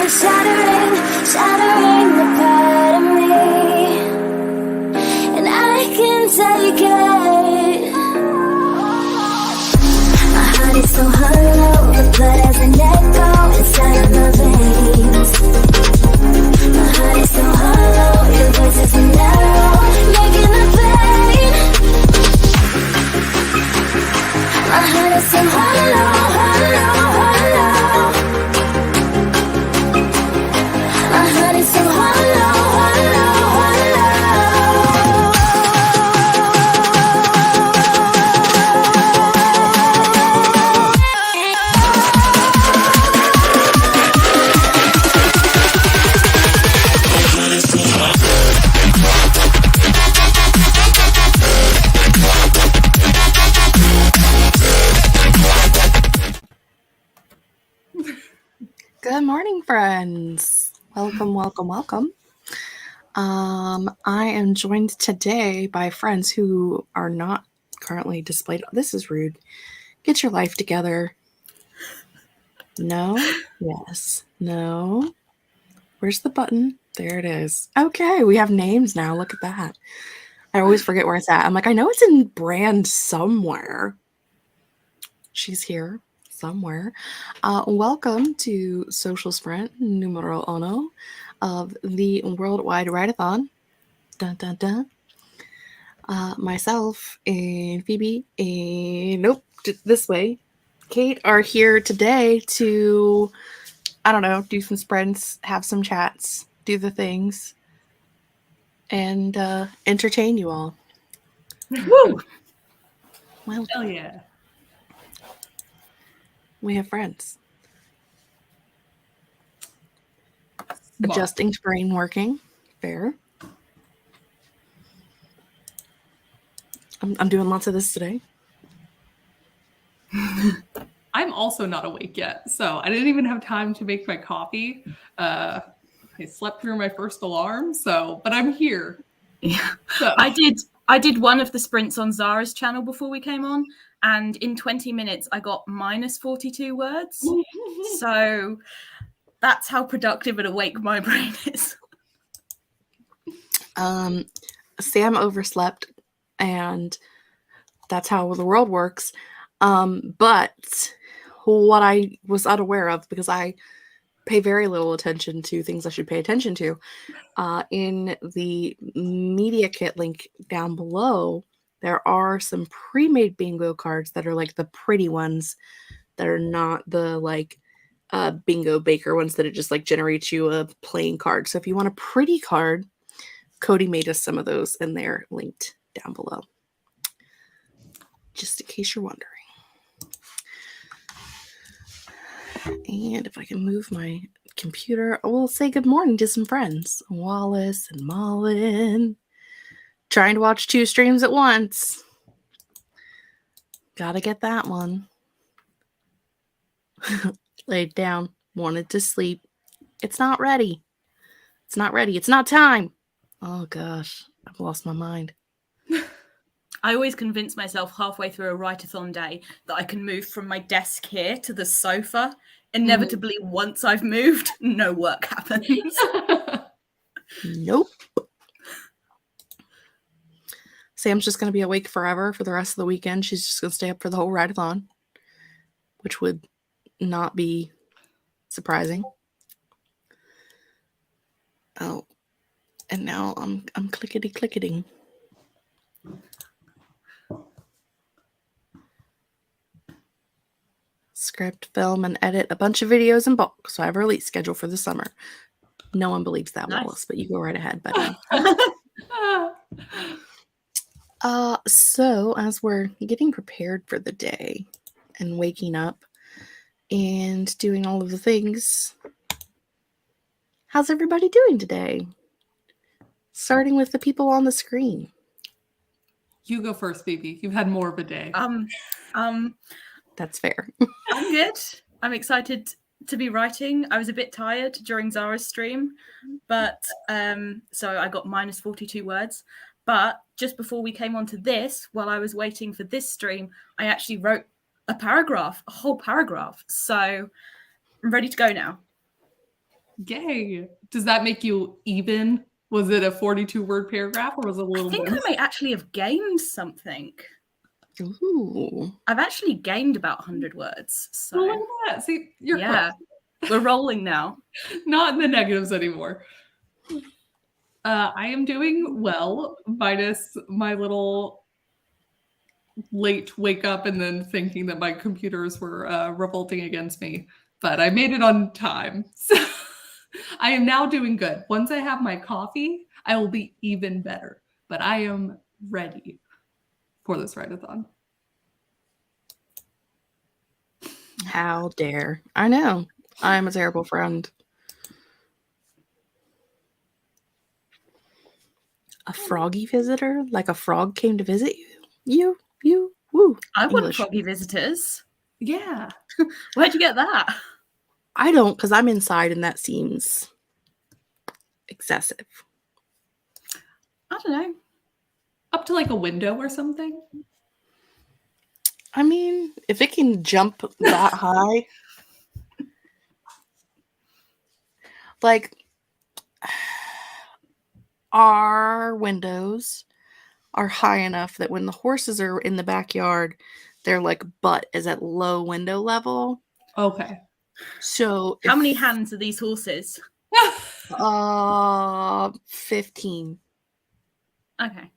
shattering the part of me, and I can take it. My heart is so hollow, the blood has an echo inside of my veins. My heart is so hollow, your voice is an arrow, making the pain. My heart is so hollow, hollow, hollow. My heart is so hollow, hollow, hollow. Good morning, friends. Welcome, welcome, welcome. I am joined today by friends who are not currently displayed. This is rude. Get your life together. No. Yes. No. Where's the button? There it is. Okay, we have names now. Look at that. I always forget where it's at. I'm like, I know it's in brand somewhere. She's here. Somewhere. Welcome to Social Sprint numero uno of the Worldwide Writeathon. Dun, dun, dun. Myself and Phoebe and this way, Kate are here today to, I don't know, do some sprints, have some chats, do the things, and entertain you all. Woo! Well, Hell yeah. We have friends. Smart. Adjusting screen working. Fair. I'm doing lots of this today. I'm also not awake yet, so I didn't even have time to make my coffee. I slept through my first alarm, but I'm here. Yeah. So. I did one of the sprints on Zara's channel before we came on, and in 20 minutes I got minus 42 words. So that's how productive and awake my brain is. Sam overslept, and that's how the world works. But what I was unaware of, because I pay very little attention to things I should pay attention to, in the media kit link down below, there are some pre-made bingo cards that are like the pretty ones that are not the like bingo baker ones that it just like generates you a plain card. So if you want a pretty card, Cody made us some of those, and they're linked down below, just in case you're wondering. And if I can move my computer, we'll say good morning to some friends. Wallace and Malin. Trying to watch 2 streams at once. Gotta get that one. Laid down. Wanted to sleep. It's not ready. It's not ready. It's not time. Oh gosh. I've lost my mind. I always convince myself halfway through a Writeathon day that I can move from my desk here to the sofa. Inevitably, once I've moved, no work happens. Nope. Sam's just going to be awake forever for the rest of the weekend. She's just going to stay up for the whole Writeathon, which would not be surprising. Oh, and now I'm clickety-clicketing. Script, film, and edit a bunch of videos in bulk, so I have a release schedule for the summer. No one believes that, nice. Wallace, but you go right ahead, buddy. So as we're getting prepared for the day and waking up and doing all of the things, how's everybody doing today? Starting with the people on the screen. You go first, Phoebe. You've had more of a day. That's fair. I'm good. I'm excited to be writing. I was a bit tired during Zara's stream, but so I got minus 42 words. But just before we came onto this, while I was waiting for this stream, I actually wrote a whole paragraph. So I'm ready to go now. Yay. Does that make you even? Was it a 42-word paragraph or was it a little I think bit? I may actually have gained something. Ooh. I've actually gained about 100 words. So Well, look at that. See, you're yeah, we're rolling now. not in the negatives anymore. I am doing well, minus my little late wake up and then thinking that my computers were revolting against me. But I made it on time. So I am now doing good. Once I have my coffee, I will be even better. But I am ready for this write-a-thon. How dare. I know. I'm a terrible friend. A froggy visitor? Like a frog came to visit you? Woo. I want English. froggy visitors. Yeah. Where'd you get that? I don't, because I'm inside and that seems excessive. I don't know. Up to like a window or something. I mean, if it can jump that high, like our windows are high enough that when the horses are in the backyard, their like butt is at low window level. Okay. So How many hands are these horses? 15. Okay.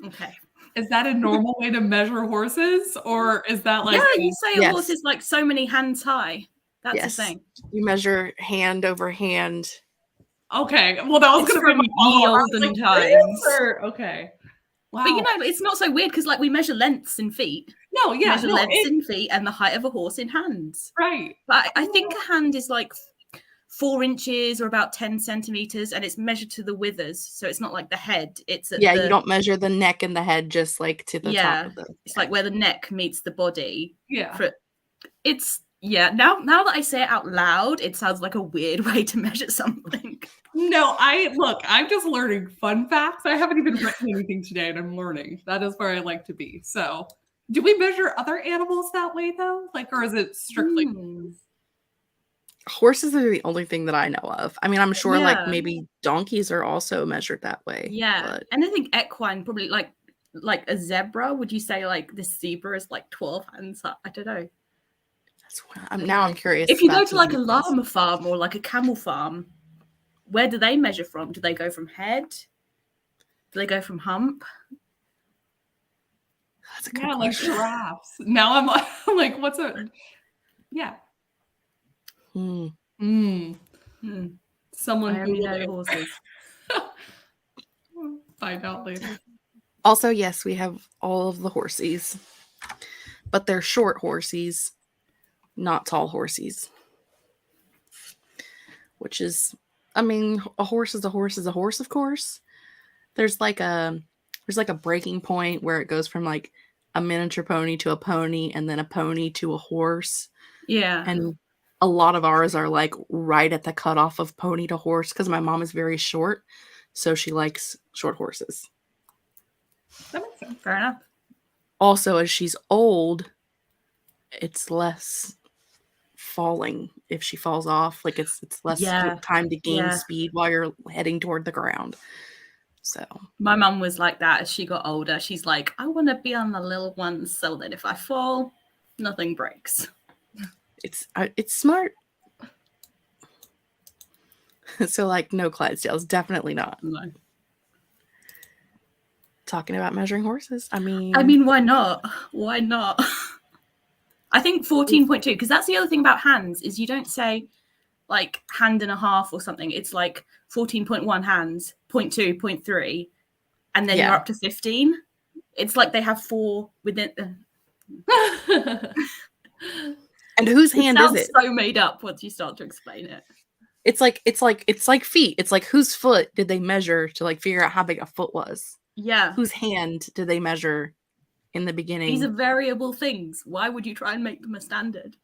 Okay. Is that a normal way to measure horses? Or is that like... Yeah, you say a Yes. horse is like so many hands high. That's Yes. the thing. You measure hand over hand. Okay. Well, that was It's going to be from my ye follow-up. I was olden like, times. Okay. Wow. But you know, it's not so weird because like we measure lengths in feet. no, yeah. measure No, lengths in feet and the height of a horse in hands. right. But I think a hand is like 4 inches or about 10 centimeters, and it's measured to the withers. So it's not like the head. It's at You don't measure the neck and the head just like to the top of the. It's like where the neck meets the body. Yeah. It's now that I say it out loud, it sounds like a weird way to measure something. No, I'm just learning fun facts. I haven't even written anything today and I'm learning. That is where I like to be. So do we measure other animals that way though? Like, or is it strictly Horses are the only thing that I know of. I mean, I'm sure like Yeah. maybe donkeys are also measured that way. Yeah. But And I think equine probably like a zebra. Would you say like this zebra is like 12 hands? I don't know. that's what I'm curious. If you go about to like a the- llama farm or like a camel farm, where do they measure from? Do they go from head? Do they go from hump? That's a good yeah, like question. giraffes. Now I'm like, what's a Hmm. Someone I only Google know it. horses. Find out later. Also, yes, we have all of the horsies, but they're short horsies, not tall horsies. Which is, I mean, a horse is a horse is a horse, of course. There's like a breaking point where it goes from like a miniature pony to a pony and then a pony to a horse. Yeah. And a lot of ours are like right at the cutoff of pony to horse because my mom is very short. So she likes short horses. That makes sense. Fair enough. Also, as she's old, it's less falling if she falls off. Like it's less time to gain speed while you're heading toward the ground. So my mum was like that as she got older. She's like, I want to be on the little ones so that if I fall, nothing breaks. It's smart. So like no Clydesdales, definitely not. No. Talking about measuring horses. I mean, why not? Why not? I think 14.2, because that's the other thing about hands is you don't say like hand and a half or something. It's like 14.1 hands, 0.2, 0.3, and then you're up to 15. It's like they have 4 within. And whose hand is it? So made up once you start to explain it. It's like feet. It's like whose foot did they measure to like figure out how big a foot was? Yeah. Whose hand did they measure in the beginning? These are variable things. Why would you try and make them a standard?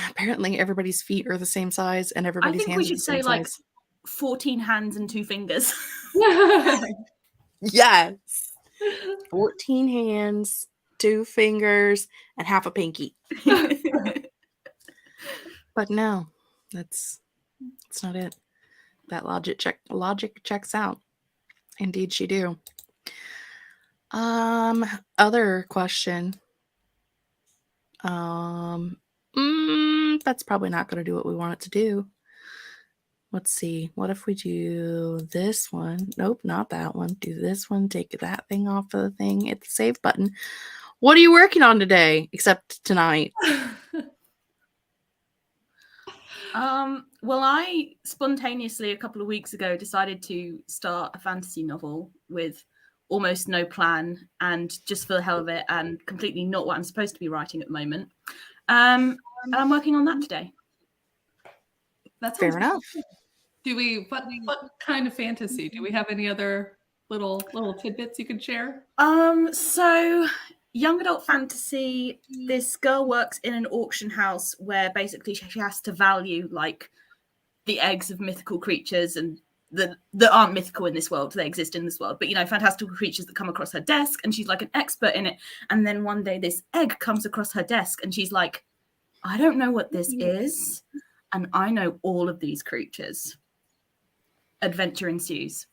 Apparently everybody's feet are the same size and everybody's hands I think we are should the say same like size. 14 hands and 2 fingers. Yes. 14 hands, 2 fingers, and half a pinky. But no, that's not it. That logic checks out. Indeed, she do. Other question. That's probably not going to do what we want it to do. Let's see. What if we do this one? Nope, not that one. Do this one. Take that thing off of the thing. Hit the save button. What are you working on today? Except tonight. Well, I spontaneously a couple of weeks ago decided to start a fantasy novel with almost no plan and just for the hell of it and completely not what I'm supposed to be writing at the moment. And I'm working on that today. That's Fair enough. Do we? What kind of fantasy? Do we have any other little tidbits you could share? So young adult fantasy. This girl works in an auction house where basically she has to value like the eggs of mythical creatures and that aren't mythical in this world. They exist in this world, but fantastical creatures that come across her desk, and she's like an expert in it. And then one day this egg comes across her desk, and she's like, I don't know what this is, and I know all of these creatures. Adventure ensues.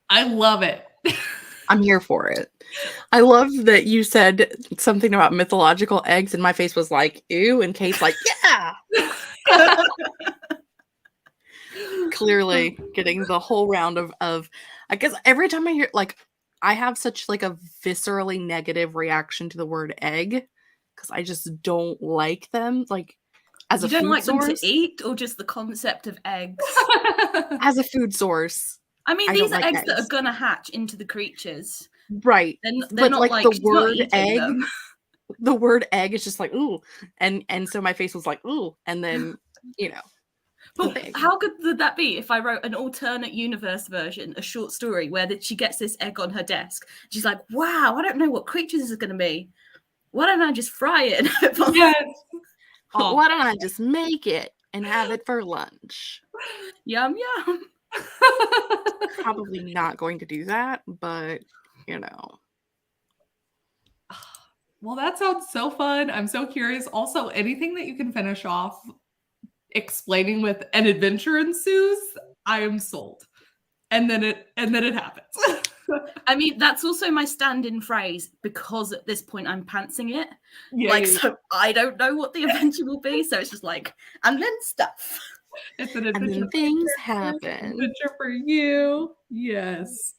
I love it. I'm here for it. I love that you said something about mythological eggs, and my face was like, ew, and Kate's like, yeah. Clearly getting the whole round of I guess every time I hear, like, I have such like a viscerally negative reaction to the word egg because I just don't like them. Like, as You a don't food like source, them to eat, or just the concept of eggs? as a food source, I mean, I these don't are like eggs that eggs. are gonna hatch into the creatures. Right. They're But not like like the she's not word eating egg, them. the word egg is just like, ooh. And so my face was like, ooh. And then, But egg. how good would that be if I wrote an alternate universe version, a short story where she gets this egg on her desk? She's like, wow, I don't know what creatures this is going to be. Why don't I just fry it? Yes. Why don't I just make it and have it for lunch? Yum, yum. Probably not going to do that, but, Well, that sounds so fun. I'm so curious. Also, anything that you can finish off explaining with an adventure ensues, I am sold. And then it happens. I mean, that's also my stand-in phrase because at this point I'm pantsing it. Yeah, So I don't know what the adventure will be. So it's just like, and then stuff. It's an adventure. And then things happen. Adventure for you. Yes.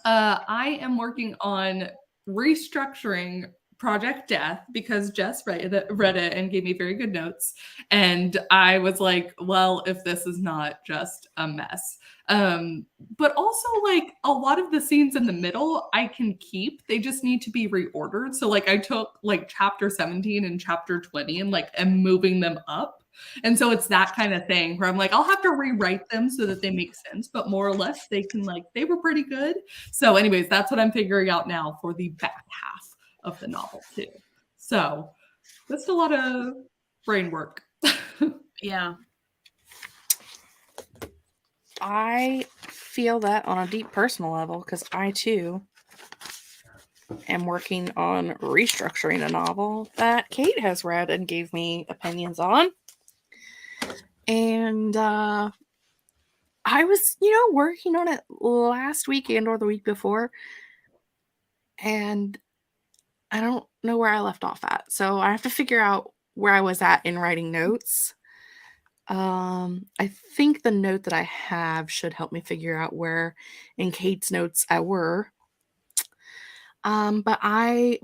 I am working on restructuring Project Death because Jess read it and gave me very good notes. And I was like, well, if this is not just a mess. But also, like, a lot of the scenes in the middle I can keep. They just need to be reordered. So, like, I took like chapter 17 and chapter 20 and like am moving them up. And so it's that kind of thing where I'm like, I'll have to rewrite them so that they make sense, but more or less they were pretty good. So anyways, that's what I'm figuring out now for the back half of the novel too. So that's a lot of brain work. Yeah. I feel that on a deep personal level because I too am working on restructuring a novel that Kate has read and gave me opinions on. And I was, working on it last weekend or the week before, and I don't know where I left off at. So I have to figure out where I was at in writing notes. I think the note that I have should help me figure out where in Kate's notes I were. But I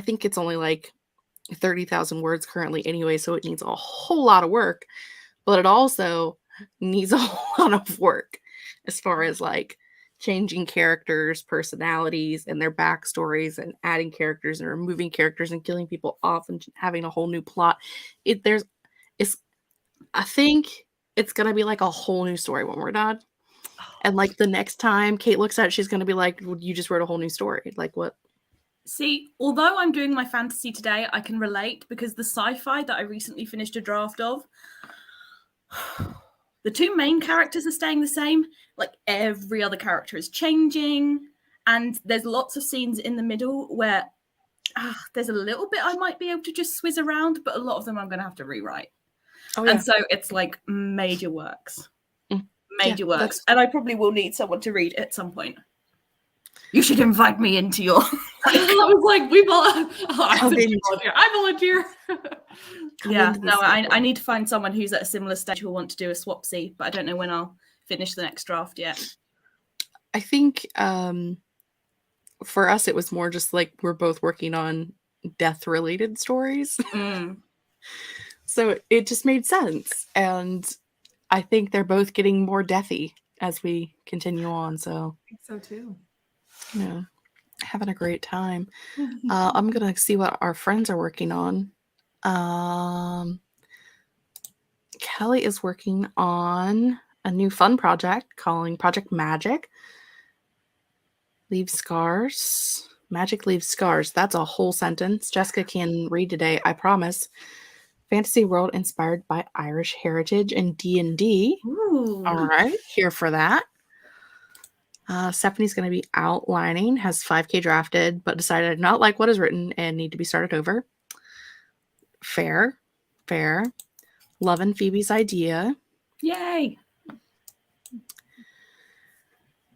think it's only like 30,000 words currently anyway, so it needs a whole lot of work. But it also needs a whole lot of work as far as like changing characters' personalities and their backstories and adding characters and removing characters and killing people off and having a whole new plot. I think it's going to be like a whole new story when we're done. And like the next time Kate looks at it, she's going to be like, well, you just wrote a whole new story. Like what? See, although I'm doing my fantasy today, I can relate because the sci-fi that I recently finished a draft of, the two main characters are staying the same. Like every other character is changing. And there's lots of scenes in the middle where there's a little bit I might be able to just swizz around, but a lot of them I'm going to have to rewrite. Oh, yeah. And so it's like major works. Mm. Major Yeah, works. that's- And I probably will need someone to read at some point. You should invite me into your... I was like, we Come volunteer. I volunteer. Yeah, into the no, I circle. need to find someone who's at a similar stage who will want to do a swapsy, but I don't know when I'll finish the next draft yet. I think for us, it was more just like we're both working on death-related stories. Mm. So it just made sense. And I think they're both getting more deathy as we continue on. So, I think so too. yeah, having a great time. I'm going to see what our friends are working on. Kelly is working on a new fun project calling Project Magic. Leave scars. Magic leaves scars. That's a whole sentence. Jessica can read today, I promise. Fantasy world inspired by Irish heritage and D&D. Ooh. All right, here for that. Stephanie's going to be outlining, has 5K drafted, but decided I did not like what is written and need to be started over. Fair. Loving Phoebe's idea. Yay.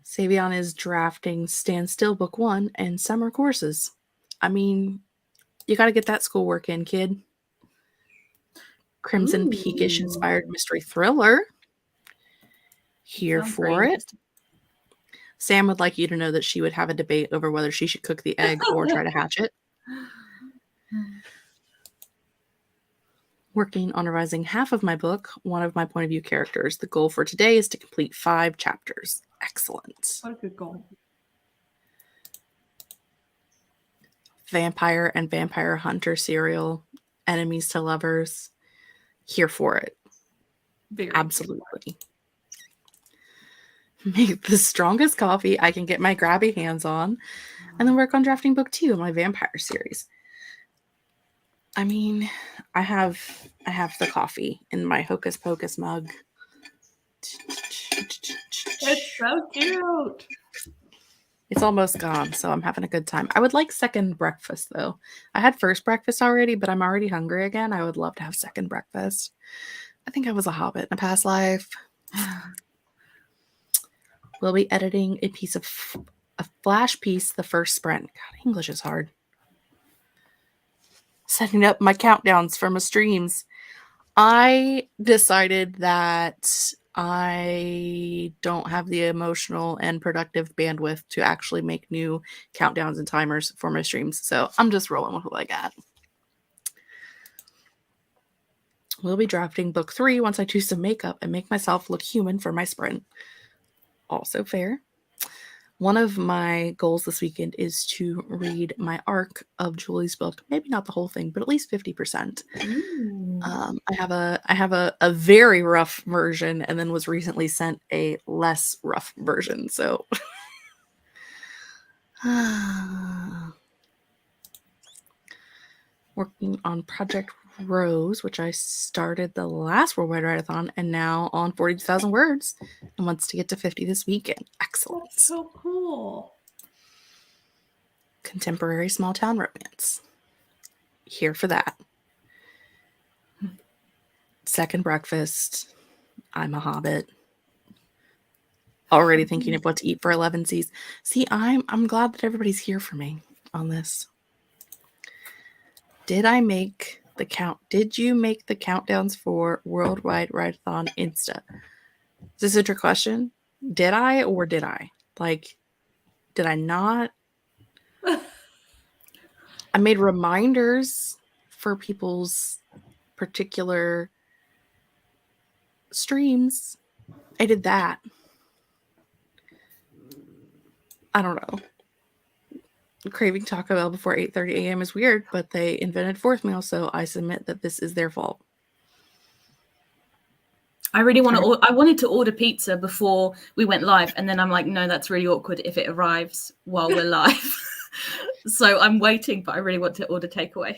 Savion is drafting Stand Still Book 1 and summer courses. I mean, you got to get that schoolwork in, kid. Crimson Peakish inspired mystery thriller. Here Sounds for very it. Sam would like you to know that she would have a debate over whether she should cook the egg or try to hatch it. Working on revising half of my book, one of my point of view characters. The goal for today is to complete 5 chapters. Excellent. What a good goal. Vampire and vampire hunter serial. Enemies to lovers. Here for it. Very Absolutely. Make the strongest coffee I can get my grabby hands on, and then work on drafting book 2 of my vampire series. I mean, I have the coffee in my Hocus Pocus mug. It's so cute. It's almost gone, so I'm having a good time. I would like second breakfast, though. I had first breakfast already, but I'm already hungry again. I would love to have second breakfast. I think I was a hobbit in a past life. We'll be editing a flash piece the first sprint. God, English is hard. Setting up my countdowns for my streams. I decided that I don't have the emotional and productive bandwidth to actually make new countdowns and timers for my streams. So I'm just rolling with what I got. We'll be drafting book 3 once I do some makeup and make myself look human for my sprint. Also fair. One of my goals this weekend is to read my arc of Julie's book. Maybe not the whole thing, but at least 50%. I have a very rough version, and then was recently sent a less rough version. So, working on Project Rose, which I started the last World Wide Writeathon, and now on 42,000 words, and wants to get to 50 this weekend. Excellent. That's so cool. Contemporary small town romance. Here for that. Second breakfast. I'm a hobbit. Already thinking of what to eat for 11Cs. See, I'm glad that everybody's here for me on this. Did I make the count? Did you make the countdowns for Worldwide Writeathon Insta? Is this a trick question? Did I or did I? Like, did I not? I made reminders for people's particular streams. I did that. I don't know. Craving Taco Bell before 8:30 a.m. is weird, but they invented fourth meal, so I submit that this is their fault. I really want to. I wanted to order pizza before we went live, and then I'm like, no, that's really awkward if it arrives while we're live. So I'm waiting, but I really want to order takeaway.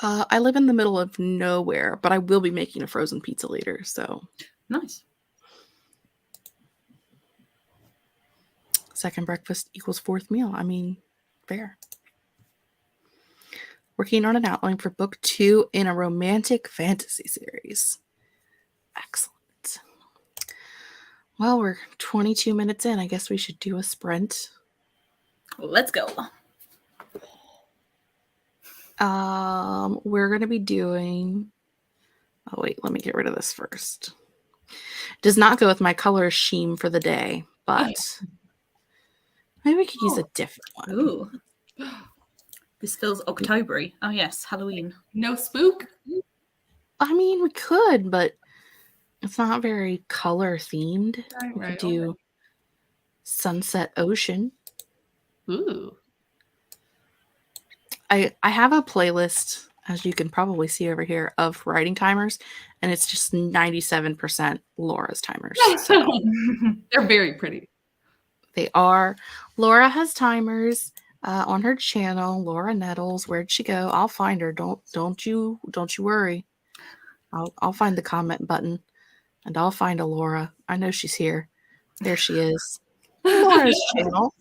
I live in the middle of nowhere, but I will be making a frozen pizza later. So Nice. Second breakfast equals fourth meal. I mean, fair. working on an outline for book 2 in a romantic fantasy series. Excellent. Well, we're 22 minutes in. I guess we should do a sprint. Let's go. We're going to be doing... Oh, wait, let me get rid of this first. Does not go with my color scheme for the day, but maybe we could use a different one. Ooh. This feels October-y. Oh, yes, Halloween. No spook? I mean, we could, but it's not very color themed. Right, We right, could do Sunset Ocean. Ooh. I have a playlist, as you can probably see over here, of writing timers, and it's just 97% Laura's timers. So They're very pretty. they are. Laura has timers on her channel. Laura Nettles. Where'd she go? I'll find her. Don't you worry. I'll find the comment button, and I'll find a Laura. I know she's here. There she is. Laura's channel.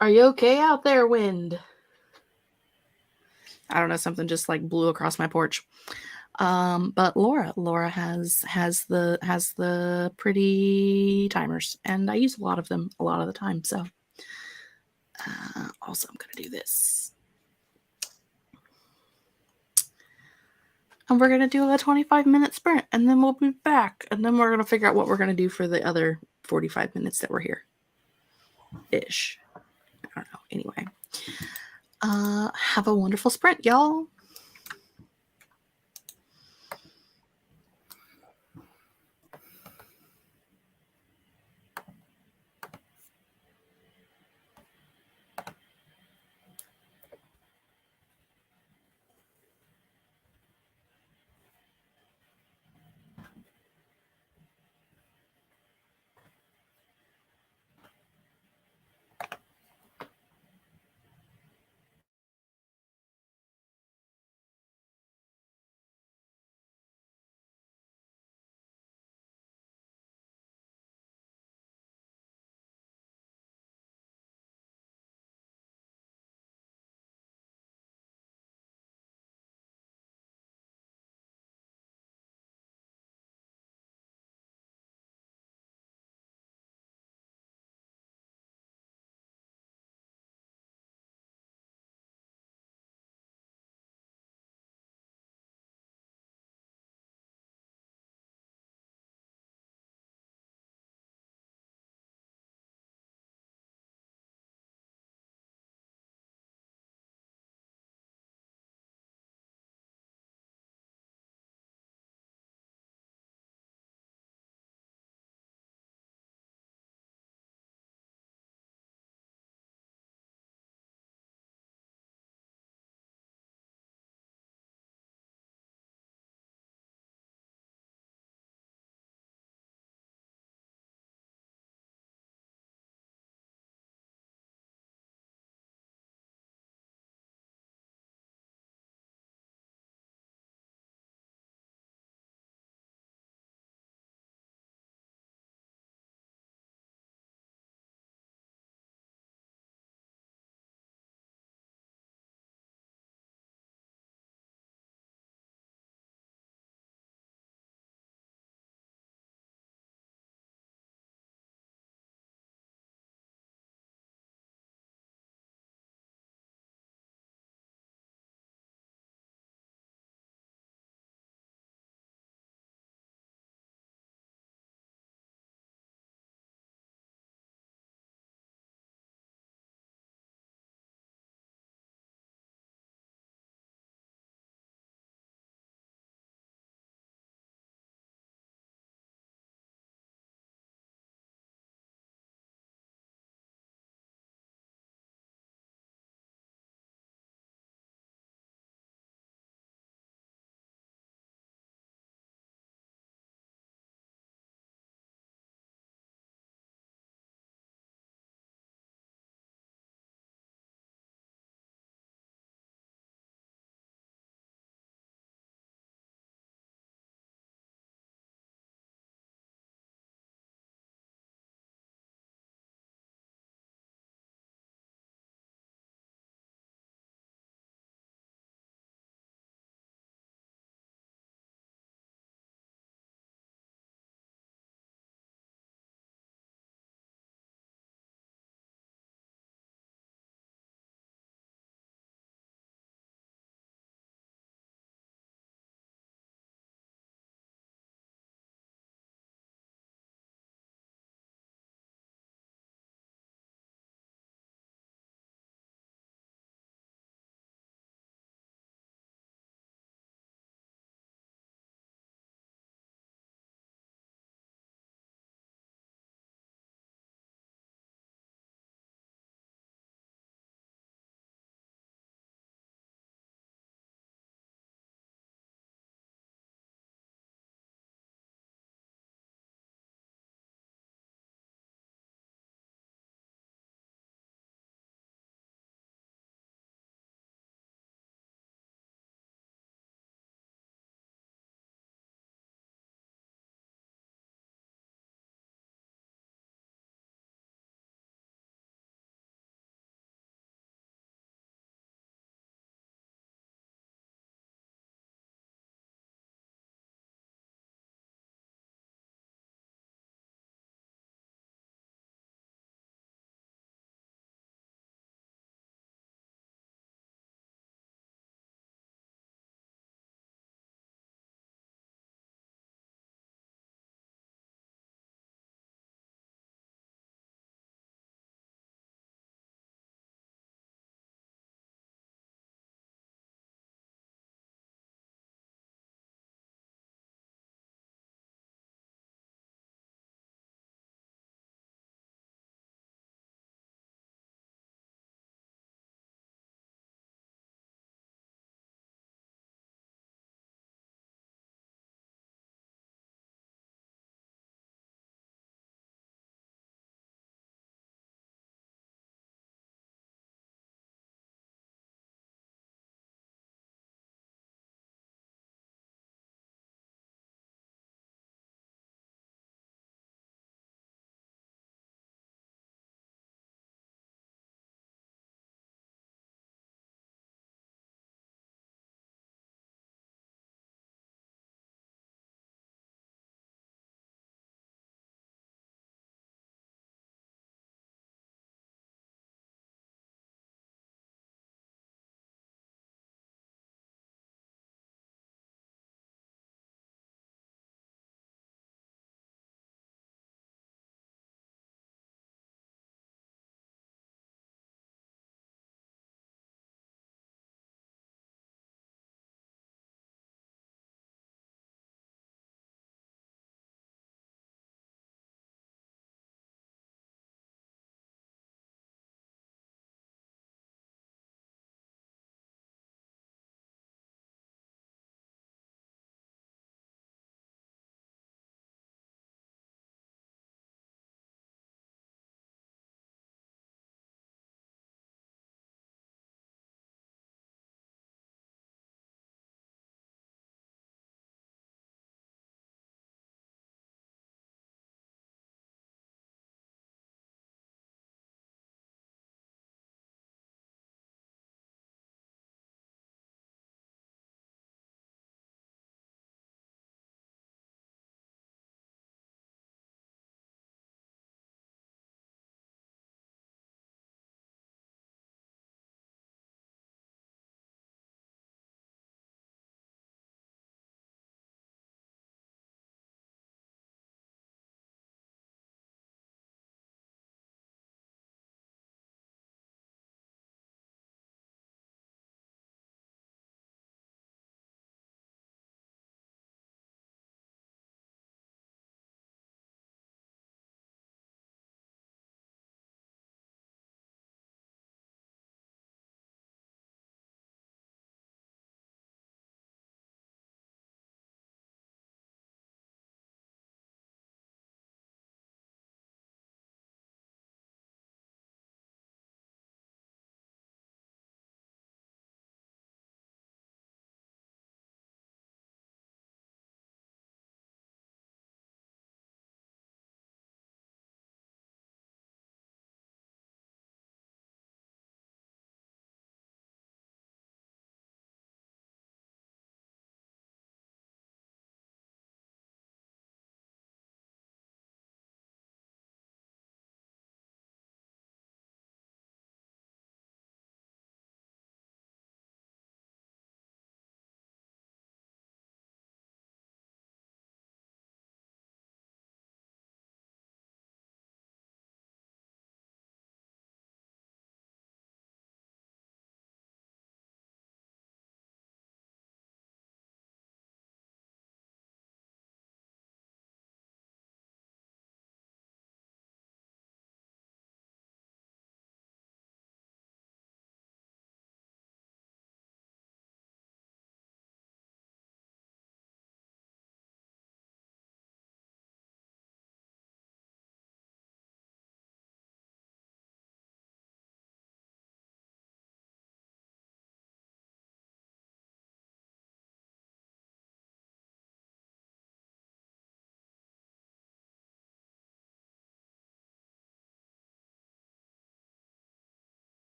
Are you okay out there, wind? I don't know, something just like blew across my porch. But Laura has the pretty timers, and I use a lot of them a lot of the time. So also I'm gonna do this. And we're gonna do a 25-minute sprint, and then we'll be back, and then we're gonna figure out what we're gonna do for the other 45 minutes that we're here. Ish. I don't know. Anyway. Have a wonderful sprint, y'all.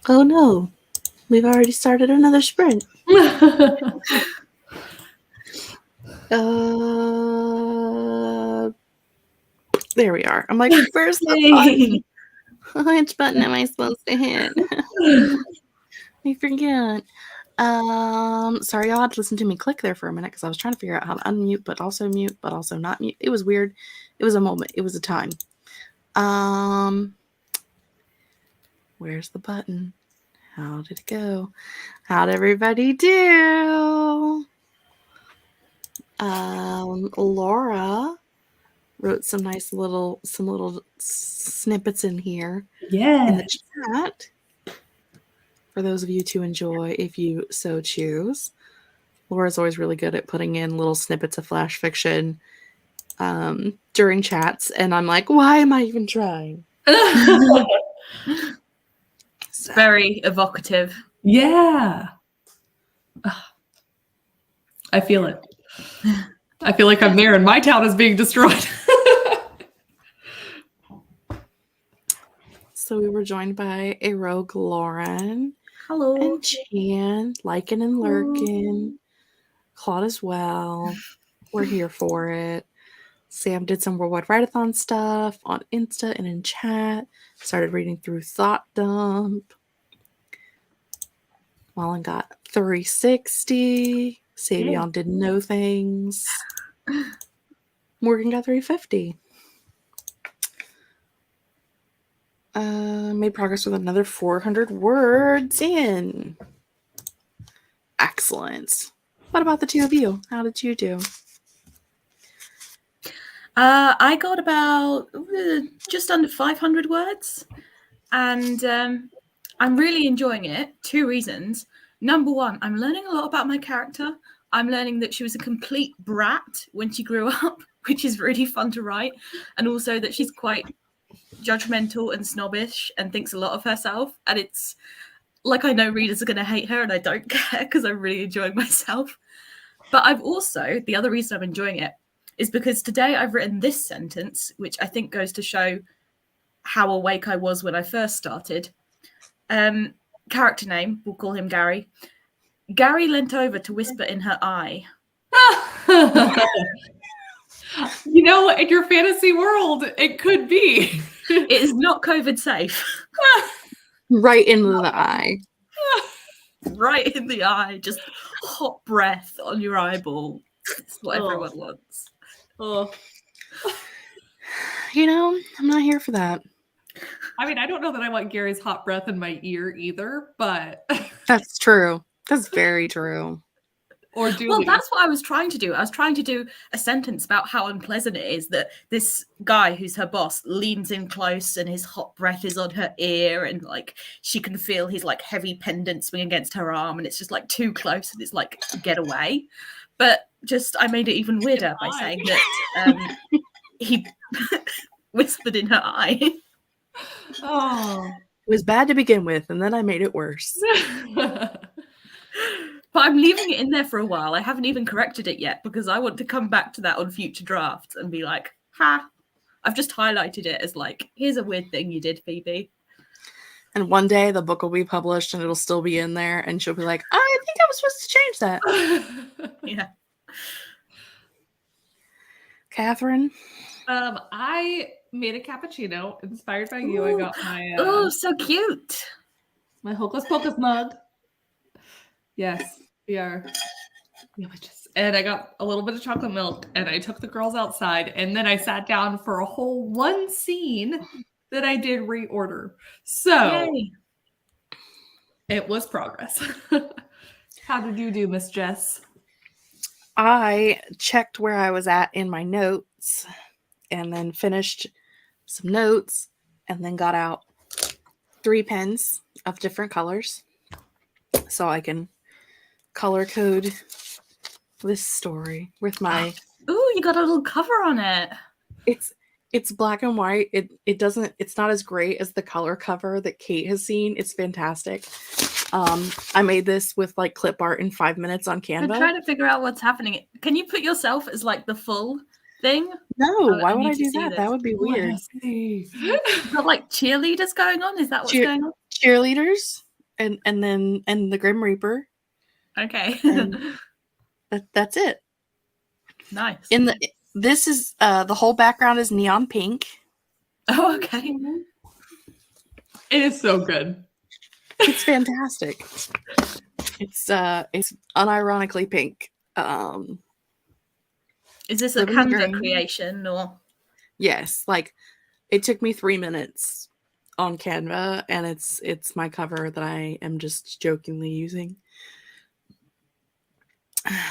Oh no, we've already started another sprint. There we are. I'm like, where's the button? Which button am I supposed to hit? I forget. Sorry, y'all had to listen to me click there for a minute because I was trying to figure out how to unmute, but also mute, but also not mute. It was weird. It was a moment. It was a time. Where's the button? How did it go? How'd everybody do? Laura wrote some nice little snippets in here in the chat for those of you to enjoy if you so choose. Laura's always really good at putting in little snippets of flash fiction during chats, and I'm like, why am I even trying? It's very evocative. Yeah. I feel it. I feel like I'm there and my town is being destroyed. So we were joined by a rogue Lauren. Hello. And Chan, liking and lurking. Claude as well. We're here for it. Sam did some Worldwide Writeathon stuff on Insta and in chat. Started reading through Thought Dump. Wallen got 360. Savion didn't know things. Morgan got 350. Made progress with another 400 words in. Excellent. What about the two of you? How did you do? I got about just under 500 words, and I'm really enjoying it. 2 reasons. Number one, I'm learning a lot about my character. I'm learning that she was a complete brat when she grew up, which is really fun to write, and also that she's quite judgmental and snobbish and thinks a lot of herself. And it's like, I know readers are going to hate her, and I don't care because I'm really enjoying myself. But I've also, the other reason I'm enjoying it is because today I've written this sentence, which I think goes to show how awake I was when I first started. Character name, we'll call him Gary. Gary leant over to whisper in her eye. You know, in your fantasy world, it could be. It is not COVID safe. Right into the eye. Right in the eye, just hot breath on your eyeball. It's what everyone wants. Oh. You know, I'm not here for that. I mean, I don't know that I want Gary's hot breath in my ear either, but That's true. That's very true. Or do Well, we? that's what I was trying to do. I was trying to do a sentence about how unpleasant it is that this guy who's her boss leans in close and his hot breath is on her ear, and like she can feel his like heavy pendant swing against her arm, and it's just like too close and it's like, get away. But just I made it even weirder by saying that he whispered in her eye. Oh. It was bad to begin with, and then I made it worse. But I'm leaving it in there for a while. I haven't even corrected it yet because I want to come back to that on future drafts and be like, ha, I've just highlighted it as like, here's a weird thing you did, Phoebe. And one day the book will be published and it'll still be in there, and she'll be like, I think I was supposed to change that. Yeah. Catherine? I made a cappuccino inspired by you. I got my Oh, so cute. my Hocus Pocus mug. Yes, we are. And I got a little bit of chocolate milk, and I took the girls outside, and then I sat down for a whole one scene that I did reorder. So Yay. It was progress. How did you do, Miss Jess? I checked where I was at in my notes and then finished some notes and then got out 3 pens of different colors so I can color code this story with my Ooh, you got a little cover on it. it's black and white. It's not as great as the color cover that Kate has seen. It's fantastic. I made this with like clip art in 5 minutes on Canva. I'm trying to figure out what's happening. Can you put yourself as like the full thing? No, why would need I to do see that? this. That would be weird. Is that like cheerleaders going on? Is that what's going on? Cheerleaders and the Grim Reaper. Okay. And that's it. Nice. This is the whole background is neon pink. Oh, okay. It is so good. It's fantastic. It's unironically pink. Is this a Living Canva dream. creation or? Yes, like it took me 3 minutes on Canva, and it's my cover that I am just jokingly using.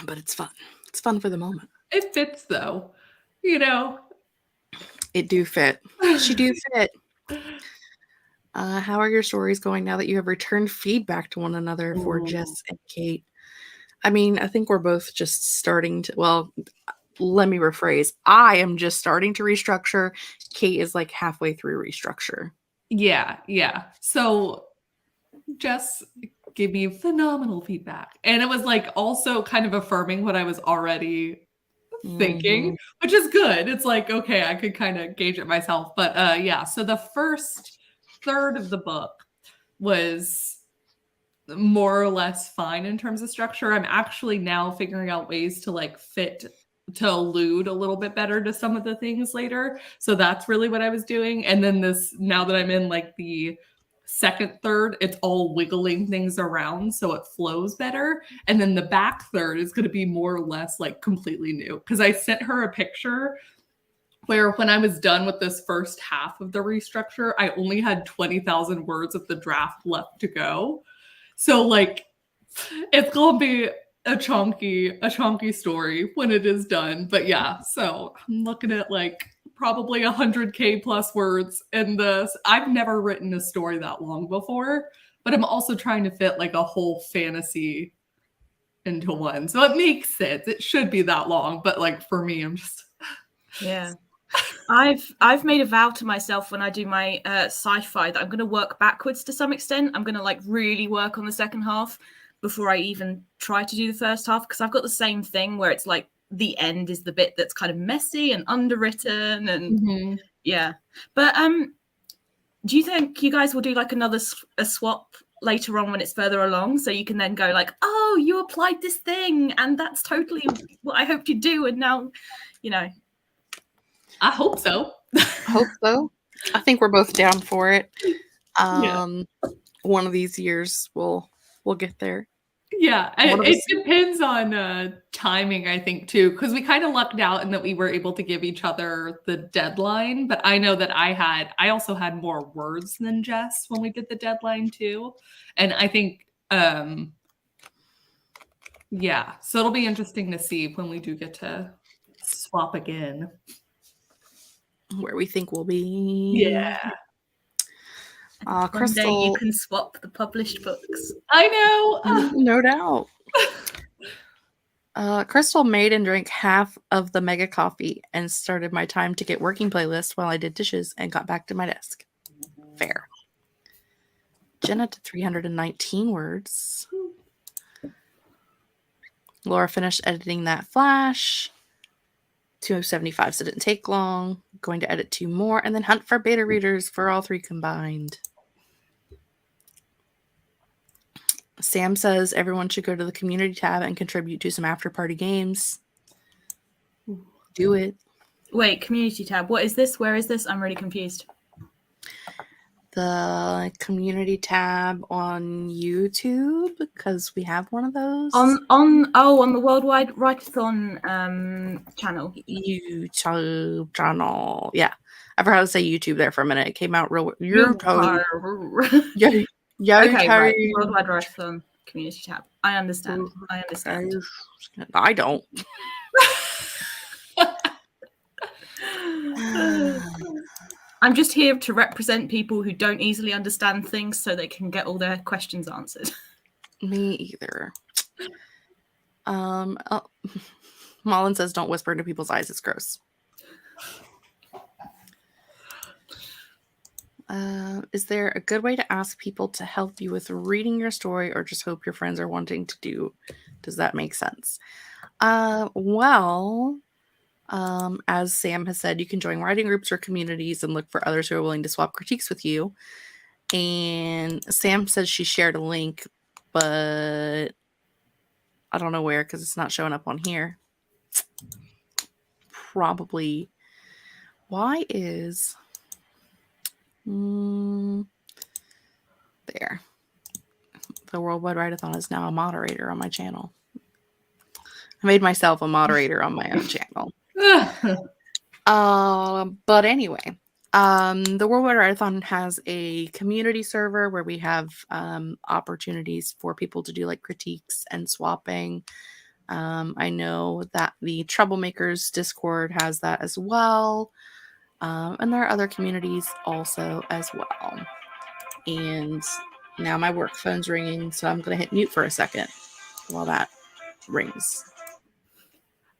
But it's fun. It's fun for the moment. It fits though, you know. It do fit. She do fit. How are your stories going now that you have returned feedback to one another for Jess and Kate? I mean, I think we're both just starting to, well, let me rephrase. I am just starting to restructure. Kate is like halfway through restructure. Yeah. So Jess gave me phenomenal feedback. And it was like also kind of affirming what I was already thinking, which is good. It's like, okay, I could kind of gauge it myself. But yeah, so the first third of the book was more or less fine in terms of structure. I'm actually now figuring out ways to like to allude a little bit better to some of the things later. So that's really what I was doing. And then now that I'm in like the second third, it's all wiggling things around so it flows better. And then the back third is going to be more or less like completely new, because I sent her a picture where when I was done with this first half of the restructure, I only had 20,000 words of the draft left to go. So like it's going to be a chunky story when it is done. But yeah, so I'm looking at like probably 100K plus words in this. I've never written a story that long before, but I'm also trying to fit like a whole fantasy into one. So it makes sense. It should be that long, but like for me, I'm just Yeah. I've made a vow to myself when I do my sci-fi that I'm going to work backwards to some extent. I'm going to like really work on the second half before I even try to do the first half, because I've got the same thing where it's like the end is the bit that's kind of messy and underwritten and yeah. But do you think you guys will do like a swap later on when it's further along, so you can then go like, oh, you applied this thing and that's totally what I hoped you'd do, and now, you know. I hope so. Hope so. I think we're both down for it. Yeah. One of these years we'll get there. Yeah, it depends on timing, I think, too, because we kind of lucked out in that we were able to give each other the deadline. But I know that I also had more words than Jess when we did the deadline too. And I think, yeah, so it'll be interesting to see when we do get to swap again. Where we think we'll be. Yeah. Crystal, one day you can swap the published books. I know. No doubt. Crystal made and drank half of the mega coffee and started my time to get working playlist while I did dishes and got back to my desk. Fair. Jenna did 319 words. Laura finished editing that flash. 275, so it didn't take long. Going to edit 2 more and then hunt for beta readers for all 3 combined. Sam says everyone should go to the community tab and contribute to some after party games. Do it. Wait, community tab. What is this? Where is this? I'm really confused. The community tab on YouTube, because we have one of those. On the Worldwide Writeathon channel. YouTube channel. Yeah. I forgot to say YouTube there for a minute. It came out real YouTube. Yeah. Okay, right. Worldwide Writeathon community tab. I understand. I don't. I'm just here to represent people who don't easily understand things so they can get all their questions answered. Me either. Mullen says don't whisper into people's eyes. It's gross. Is there a good way to ask people to help you with reading your story, or just hope your friends are wanting to do? Does that make sense? As Sam has said, you can join writing groups or communities and look for others who are willing to swap critiques with you. And Sam says she shared a link, but I don't know where because it's not showing up on here. Probably. Why is... there. The Worldwide Writeathon is now a moderator on my channel. I made myself a moderator on my own channel. But anyway, the Worldwide Writeathon has a community server where we have opportunities for people to do like critiques and swapping. I know that the Troublemakers Discord has that as well. And there are other communities also as well. And now my work phone's ringing, so I'm going to hit mute for a second while that rings.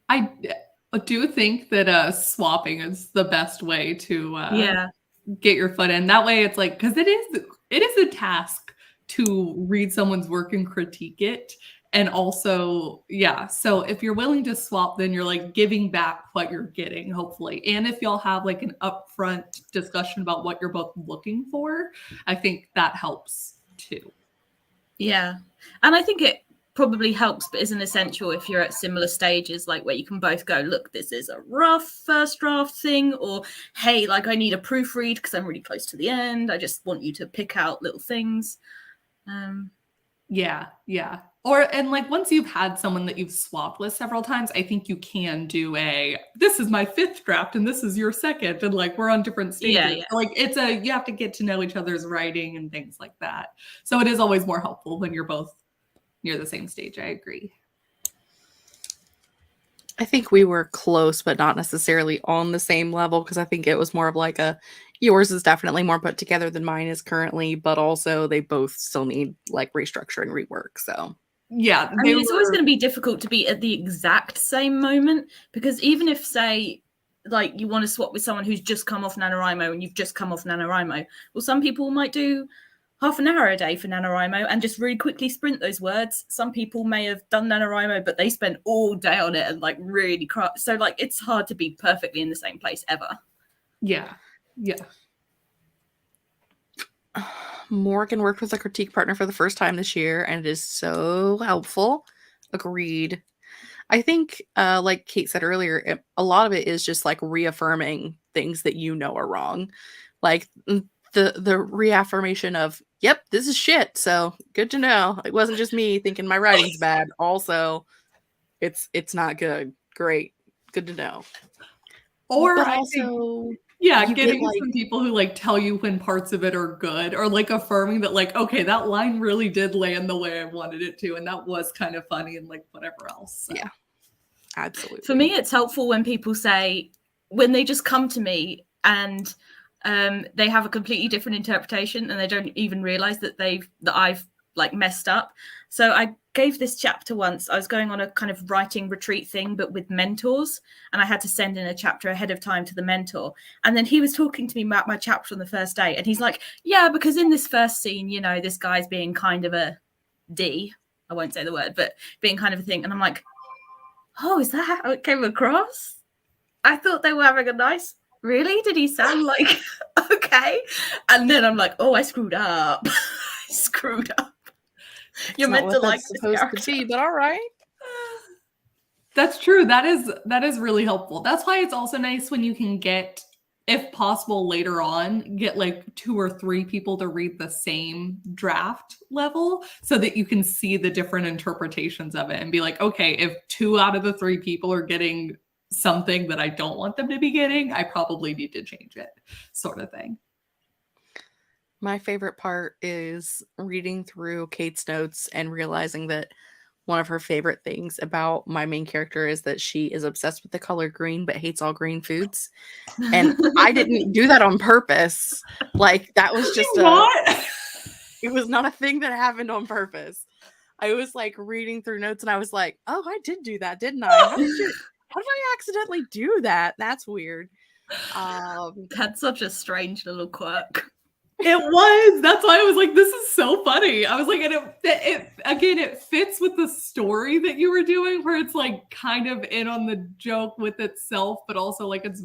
I do think that swapping is the best way to get your foot in. That way it's like, because it is a task to read someone's work and critique it. And also, yeah, so if you're willing to swap, then you're like giving back what you're getting, hopefully. And if y'all have like an upfront discussion about what you're both looking for, I think that helps too. Yeah. And I think it probably helps, but isn't essential if you're at similar stages, like where you can both go, look, this is a rough first draft thing, or hey, like I need a proofread because I'm really close to the end. I just want you to pick out little things. Yeah. And like once you've had someone that you've swapped with several times, I think you can do this is my 5th draft and this is your 2nd, and like we're on different stages. Yeah. So, like you have to get to know each other's writing and things like that. So it is always more helpful when you're both near the same stage. I agree. I think we were close, but not necessarily on the same level, because I think it was more of like yours is definitely more put together than mine is currently, but also they both still need like restructure and rework. So yeah, I mean, it's always going to be difficult to be at the exact same moment, because even if, say, like you want to swap with someone who's just come off NaNoWriMo and you've just come off NaNoWriMo, well, some people might do half an hour a day for NaNoWriMo and just really quickly sprint those words. Some people may have done NaNoWriMo, but they spent all day on it and like really so like it's hard to be perfectly in the same place ever. Yeah. Morgan worked with a critique partner for the first time this year, and it is so helpful. Agreed. I think, like Kate said earlier, a lot of it is just like reaffirming things that you know are wrong. Like the reaffirmation of, yep, this is shit. So good to know. It wasn't just me thinking my writing's bad. Also, it's not good. Great. Good to know. Or but I also... think, yeah, you getting get, like, some people who like tell you when parts of it are good, or like affirming that like, okay, that line really did land the way I wanted it to, and that was kind of funny, and like whatever else. So. Yeah, absolutely. For me, it's helpful when people say, when they just come to me and they have a completely different interpretation and they don't even realize that I've like messed up. So I gave this chapter once. I was going on a kind of writing retreat thing, but with mentors, and I had to send in a chapter ahead of time to the mentor. And then he was talking to me about my chapter on the first day, and he's like, yeah, because in this first scene, you know, this guy's being kind of a D. I won't say the word, but being kind of a thing. And I'm like, oh, is that how it came across? I thought they were having a nice... Really? Did he sound like okay? And then I'm like, oh, I screwed up. I screwed up. You're meant to like this character. To be, but all right. That's true. That is really helpful. That's why it's also nice when you can get, if possible later on, get like 2 or 3 people to read the same draft level so that you can see the different interpretations of it and be like, okay, if 2 out of the 3 people are getting something that I don't want them to be getting, I probably need to change it, sort of thing. My favorite part is reading through Kate's notes and realizing that one of her favorite things about my main character is that she is obsessed with the color green but hates all green foods. And I didn't do that on purpose. Like, that was just it was not a thing that happened on purpose. I was like reading through notes and I was like, oh, I did do that, didn't I? How did I accidentally do that? That's weird. That's such a strange little quirk. It was. That's why I was like, this is so funny. I was like, and it fits with the story that you were doing, where it's like kind of in on the joke with itself, but also like it's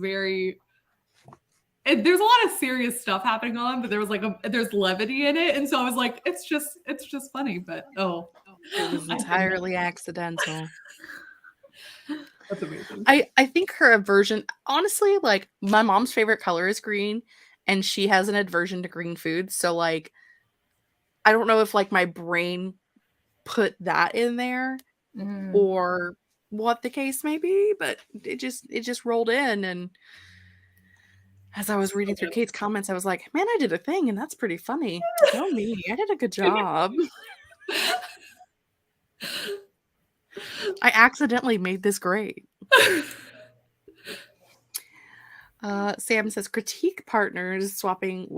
there's a lot of serious stuff happening on, but there was like there's levity in it, and so I was like, it's just funny. But it was entirely accidental. That's amazing. I think her aversion, honestly, like my mom's favorite color is green, and she has an aversion to green foods. So like, I don't know if like my brain put that in there or what the case may be, but it just rolled in. And as I was reading through Kate's comments, I was like, man, I did a thing, and that's pretty funny. Go me. I did a good job. I accidentally made this great. Sam says critique partners swapping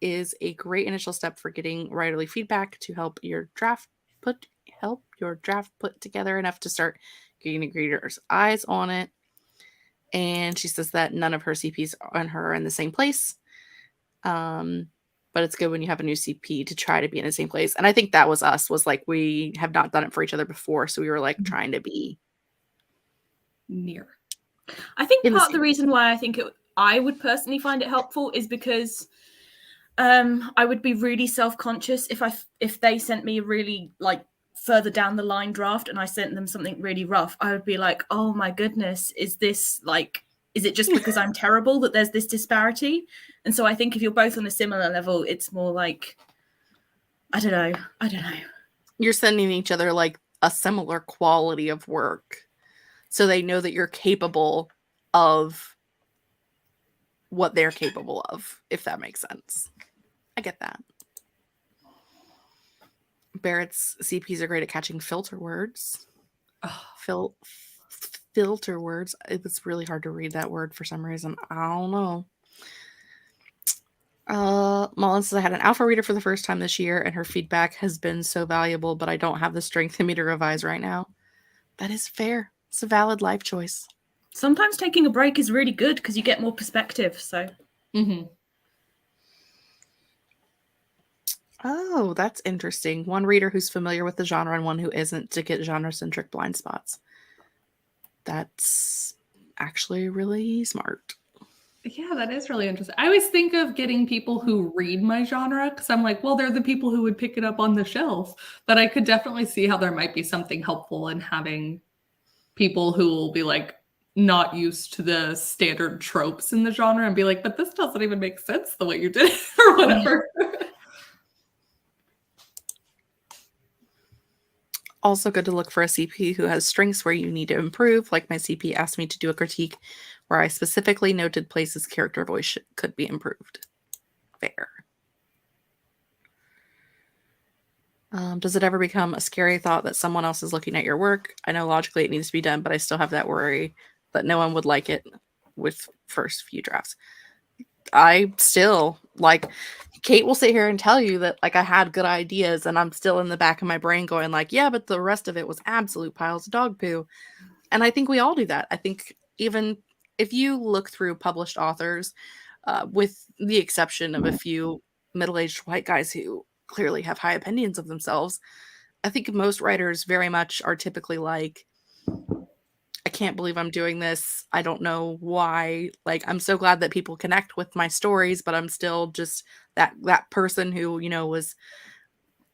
is a great initial step for getting writerly feedback to help your draft put together enough to start getting readers' eyes on it. And she says that none of her CPs and her are in the same place. But it's good when you have a new CP to try to be in the same place. And I think that was us, was like, we have not done it for each other before. So we were like trying to be near. I think part of the reason why I would personally find it helpful is because I would be really self-conscious if they sent me a really like further down the line draft and I sent them something really rough. I would be like, oh my goodness, is it just because I'm terrible that there's this disparity? And so I think if you're both on a similar level, it's more like, I don't know. You're sending each other like a similar quality of work, so they know that you're capable of what they're capable of, if that makes sense. I get that. Barrett's CPs are great at catching filter words. Filter words. It was really hard to read that word for some reason. I don't know. Mullen says, I had an alpha reader for the first time this year, and her feedback has been so valuable, but I don't have the strength in me to revise right now. That is fair. It's a valid life choice. Sometimes taking a break is really good because you get more perspective. So. Mm-hmm. Oh, that's interesting. One reader who's familiar with the genre and one who isn't, to get genre-centric blind spots. That's actually really smart. Yeah, that is really interesting. I always think of getting people who read my genre because I'm like, well, they're the people who would pick it up on the shelf. But I could definitely see how there might be something helpful in having people who will be like not used to the standard tropes in the genre and be like, but this doesn't even make sense the way you did it or whatever. Also good to look for a CP who has strengths where you need to improve. Like my CP asked me to do a critique where I specifically noted places character voice could be improved. Fair. Does it ever become a scary thought that someone else is looking at your work? I know logically it needs to be done, but I still have that worry that no one would like it with first few drafts. I still, like, Kate will sit here and tell you that, like, I had good ideas, and I'm still in the back of my brain going, like, yeah, but the rest of it was absolute piles of dog poo. And I think we all do that. I think even if you look through published authors, with the exception of a few middle-aged white guys who clearly have high opinions of themselves, I think most writers very much are typically like, I can't believe I'm doing this. I don't know why. Like, I'm so glad that people connect with my stories, but I'm still just that person who, you know, was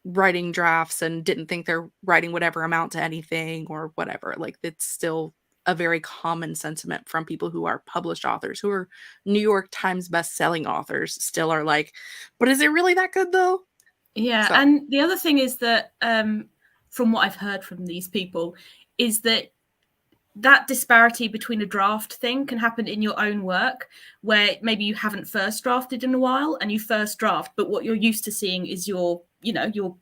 writing drafts and didn't think their writing would ever amount to anything or whatever. Like, it's still a very common sentiment from people who are published authors, who are New York Times best-selling authors, still are like, but is it really that good though? Yeah. So. And the other thing is that from what I've heard from these people is that disparity between a draft thing can happen in your own work, where maybe you haven't first drafted in a while and you first draft, but what you're used to seeing is your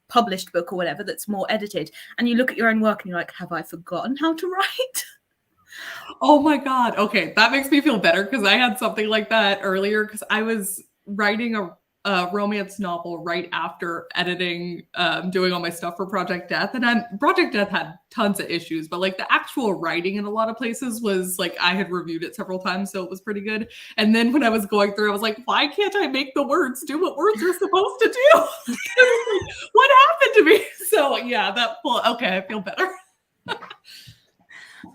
published book or whatever that's more edited. And you look at your own work and you're like, have I forgotten how to write? Oh my God. Okay. That makes me feel better because I had something like that earlier because I was writing a romance novel right after editing, doing all my stuff for Project Death. And Project Death had tons of issues, but like the actual writing in a lot of places was like, I had reviewed it several times, so it was pretty good. And then when I was going through, I was like, why can't I make the words do what words are supposed to do? What happened to me? So yeah, okay, I feel better.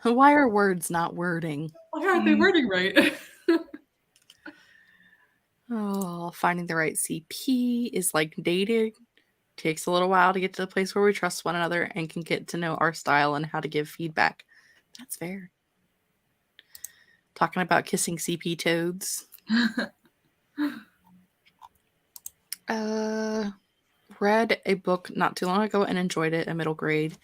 Why are words not wording? Why aren't they wording right? Oh, finding the right CP is like dating. Takes a little while to get to the place where we trust one another and can get to know our style and how to give feedback. That's fair. Talking about kissing CP toads. Read a book not too long ago and enjoyed it in middle grade.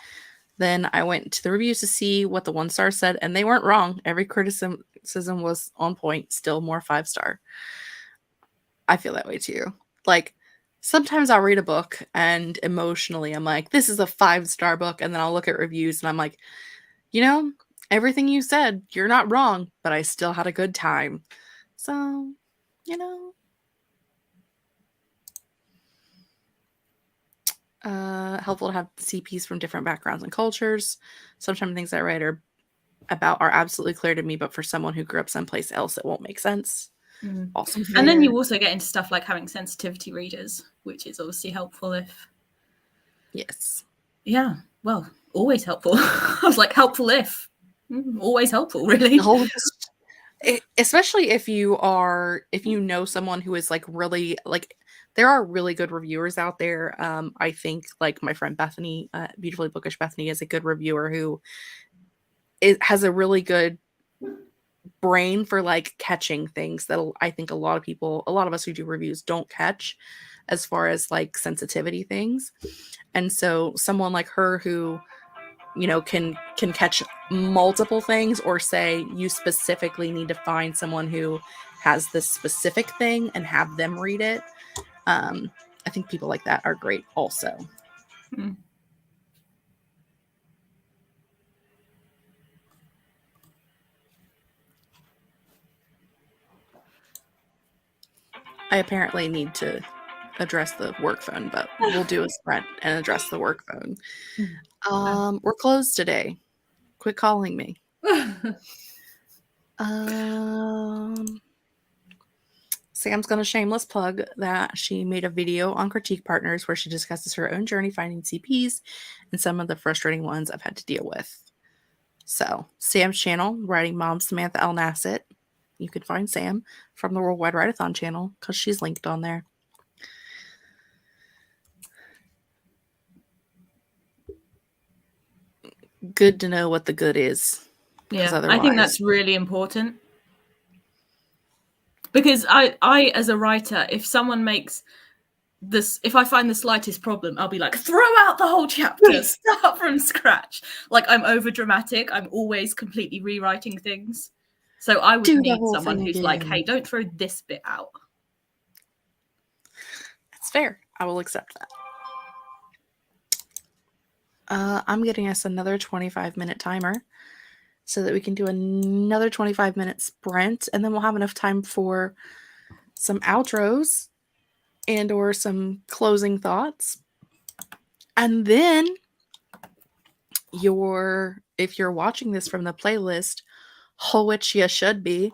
Then I went to the reviews to see what the 1-star said, and they weren't wrong. Every criticism was on point, still more 5-star. I feel that way too. Like, sometimes I'll read a book and emotionally I'm like, this is a 5-star book, and then I'll look at reviews and I'm like, you know, everything you said, you're not wrong, but I still had a good time. So, you know. Helpful to have CPs from different backgrounds and cultures. Sometimes things I write are absolutely clear to me, but for someone who grew up someplace else, it won't make sense. Also fair. And then you also get into stuff like having sensitivity readers, which is obviously helpful if... Yes. Yeah, well, always helpful. I was like, helpful if. Always helpful, really. Especially if you know someone who is like really, like, there are really good reviewers out there. I think like my friend Bethany, Beautifully Bookish Bethany, is a good reviewer who has a really good brain for like catching things that I think a lot of us who do reviews don't catch, as far as like sensitivity things. And so someone like her who, you know, can catch multiple things, or say you specifically need to find someone who has this specific thing and have them read it. I think people like that are great also. I apparently need to address the work phone, but we'll do a sprint and address the work phone. We're closed today. Quit calling me. Sam's going to shameless plug that she made a video on Critique Partners where she discusses her own journey finding CPs and some of the frustrating ones I've had to deal with. So, Sam's channel, Writing Mom Samantha L. Nassett. You can find Sam from the Worldwide Writeathon channel because she's linked on there. Good to know what the good is. Yeah, I think that's really important. Because I, as a writer, if someone makes this, if I find the slightest problem, I'll be like, throw out the whole chapter, start from scratch. Like, I'm over dramatic. I'm always completely rewriting things. So I would need someone who's like, hey, don't throw this bit out. That's fair. I will accept that. I'm getting us another 25-minute timer so that we can do another 25-minute sprint, and then we'll have enough time for some outros and or some closing thoughts. And then if you're watching this from the playlist, which you should be,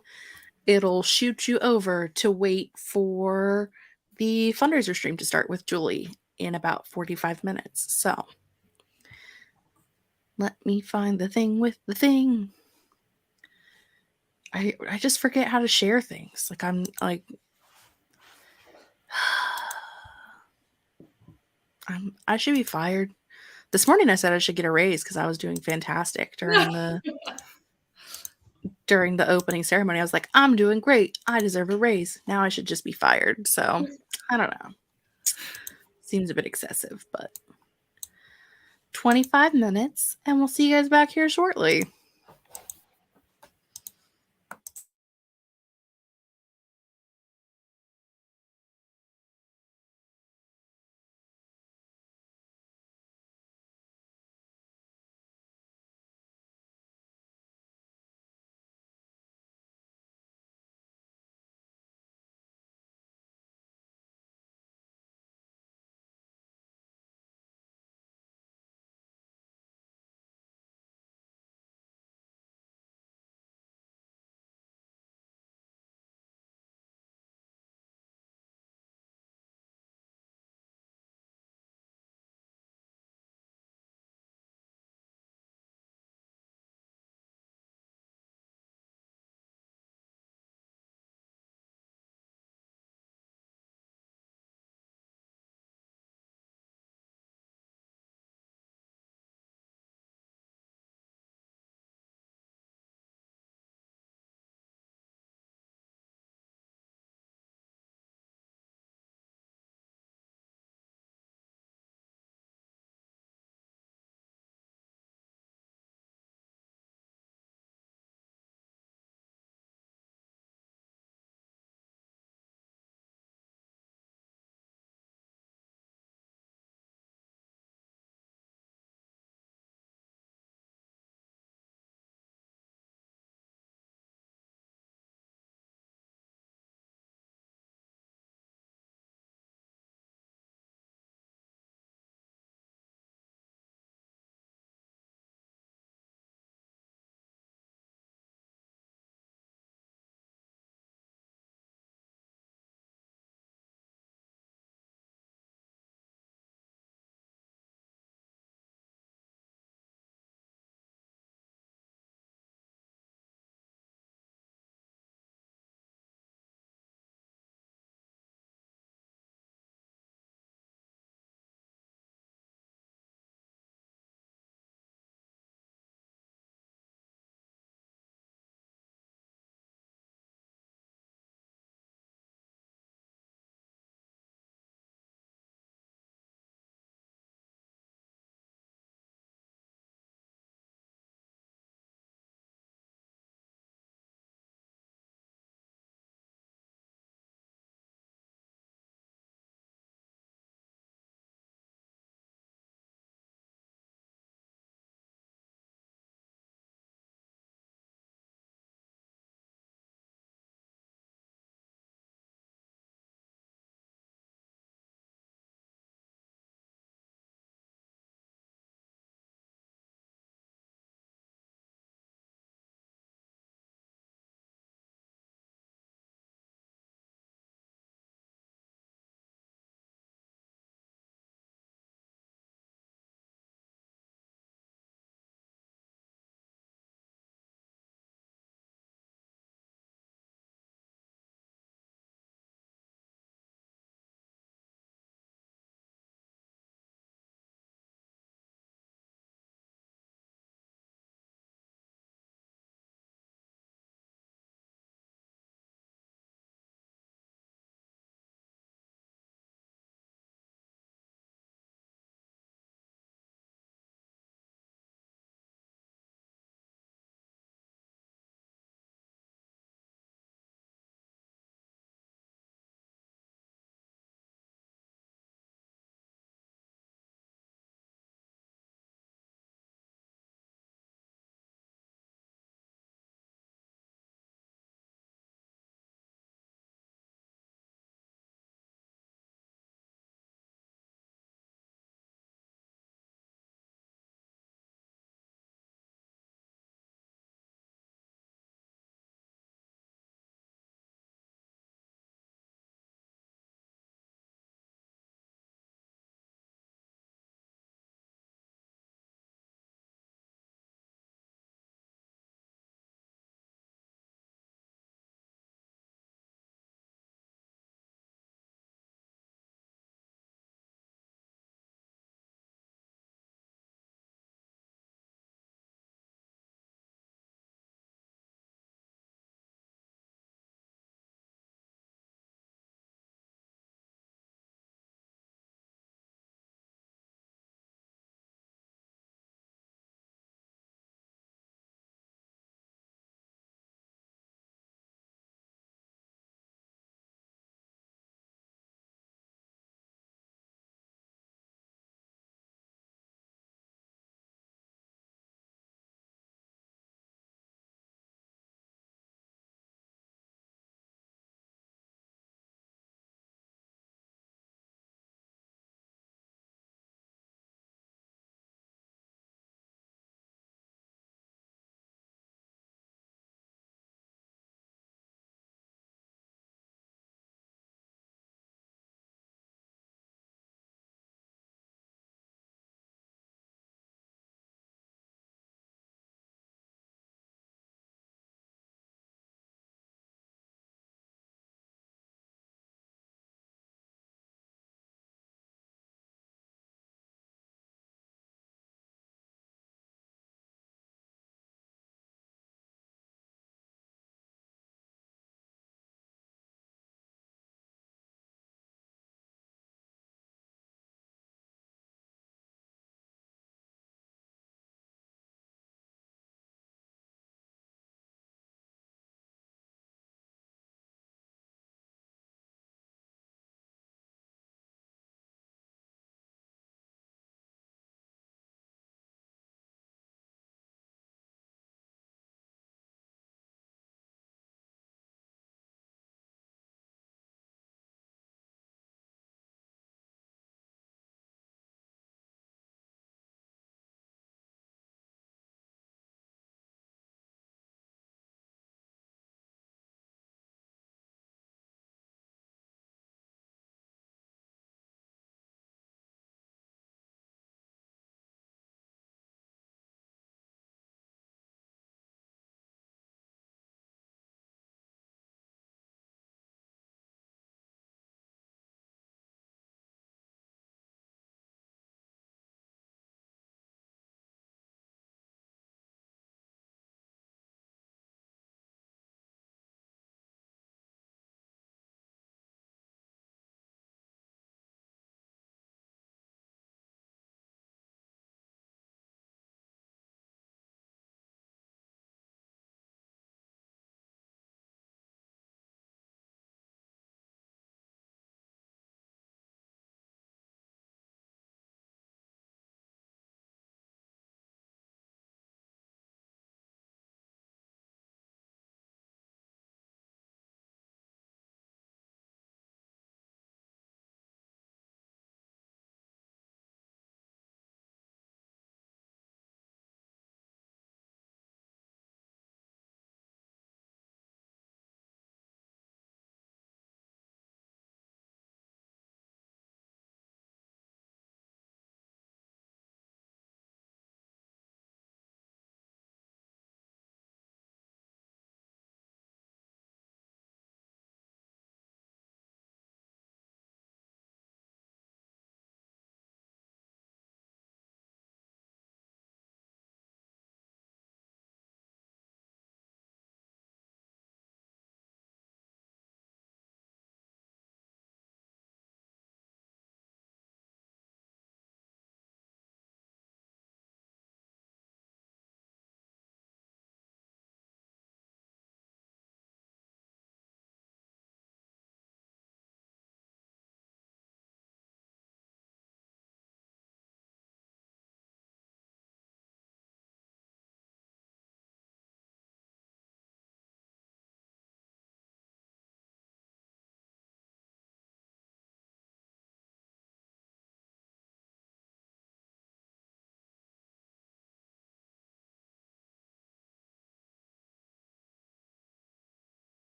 it'll shoot you over to wait for the fundraiser stream to start with Julie in about 45 minutes. So let me find the thing with the thing. I just forget how to share things. Like, I'm like, I should be fired. This morning I said I should get a raise because I was doing fantastic during the opening ceremony. I was like, I'm doing great. I deserve a raise. Now I should just be fired. So I don't know. Seems a bit excessive, but 25 minutes, and we'll see you guys back here shortly.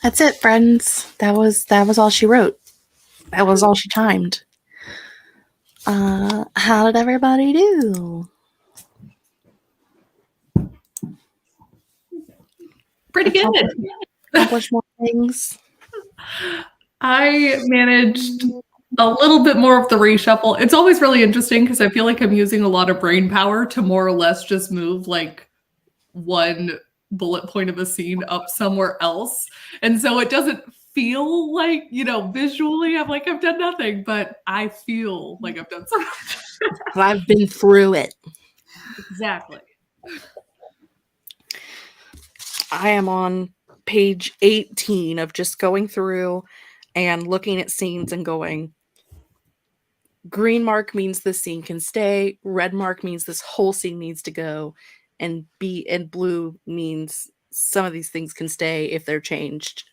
That's it, friends. That was all she wrote. That was all she timed. How did everybody do? Pretty good. Accomplish more things. I managed a little bit more of the reshuffle. It's always really interesting because I feel like I'm using a lot of brain power to more or less just move like one bullet point of a scene up somewhere else. And so it doesn't feel like, visually I've done nothing, but I feel like I've done so much. I've been through it. Exactly. I am on page 18 of just going through and looking at scenes and going, green mark means this scene can stay, red mark means this whole scene needs to go, and blue means some of these things can stay if they're changed.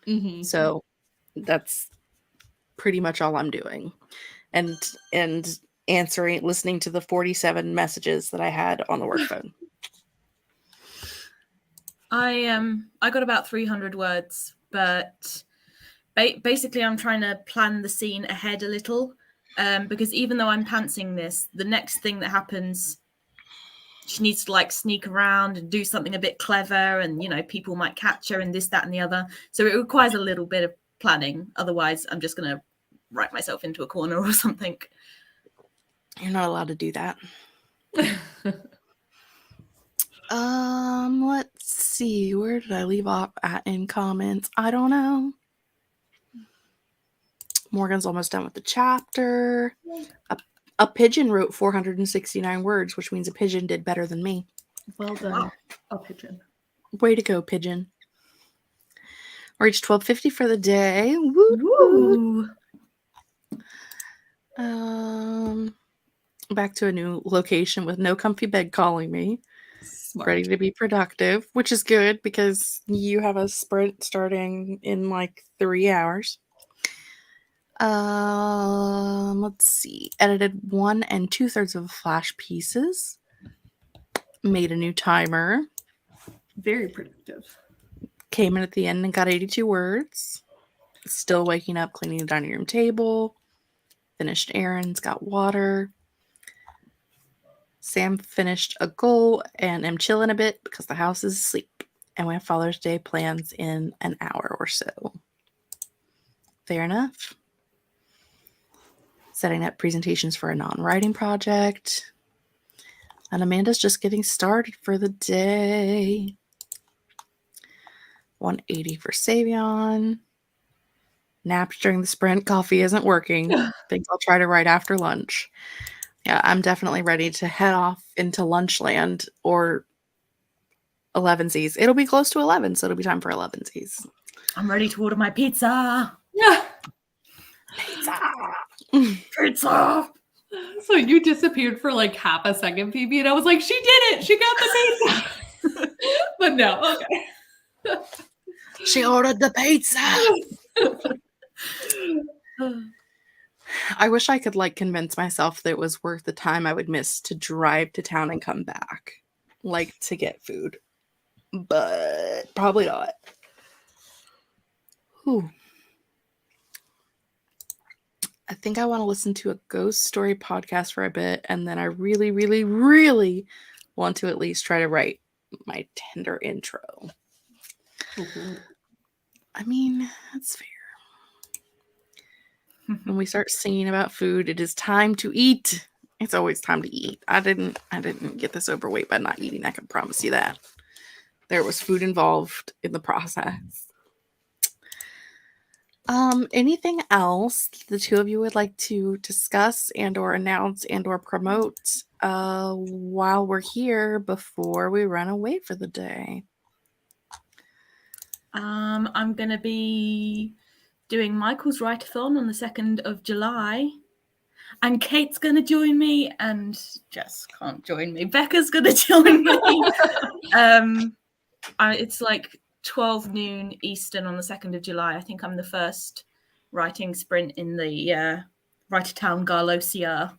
Mm-hmm. So that's pretty much all I'm doing. And listening to the 47 messages that I had on the work phone. I got about 300 words, but basically I'm trying to plan the scene ahead a little, because even though I'm pantsing this, the next thing that happens, she needs to sneak around and do something a bit clever, and people might catch her and this, that, and the other. So it requires a little bit of planning. Otherwise, I'm just gonna write myself into a corner or something. You're not allowed to do that. Let's see. Where did I leave off at in comments? I don't know. Morgan's almost done with the chapter. A pigeon wrote 469 words, which means a pigeon did better than me. Well done. Wow. A pigeon. Way to go, pigeon. Reached 12:50 for the day. Woo! Back to a new location with no comfy bed calling me. Smart. Ready to be productive, which is good because you have a sprint starting in 3 hours. Let's see. Edited 1 2/3 of Flash pieces. Made a new timer. Very productive. Came in at the end and got 82 words. Still waking up, cleaning the dining room table. Finished errands, got water. Sam finished a goal and am chilling a bit because the house is asleep. And we have Father's Day plans in an hour or so. Fair enough. Setting up presentations for a non-writing project. And Amanda's just getting started for the day. 180 for Savion. Napped during the sprint. Coffee isn't working. Think I'll try to write after lunch. Yeah, I'm definitely ready to head off into Lunchland or 11Z's. It'll be close to 11, so it'll be time for 11Z's. I'm ready to order my pizza. Yeah. Pizza! So you disappeared for half a second, Phoebe, and I was like, she did it! She got the pizza! But no, okay. She ordered the pizza! I wish I could convince myself that it was worth the time I would miss to drive to town and come back, to get food, but probably not. Whew. I think I want to listen to a ghost story podcast for a bit, and then I really, really, really want to at least try to write my Tinder intro. Mm-hmm. I mean, that's fair. When we start singing about food, it is time to eat. It's always time to eat. I didn't get this overweight by not eating. I can promise you that. There was food involved in the process. Anything else the two of you would like to discuss and or announce and or promote while we're here before we run away for the day? I'm going to be doing Michael's Writeathon on the 2nd of July. And Kate's going to join me, and Jess can't join me. Becca's going to join me. It's 12 noon Eastern on the 2nd of July. I think I'm the first writing sprint in the Writertown Garlosia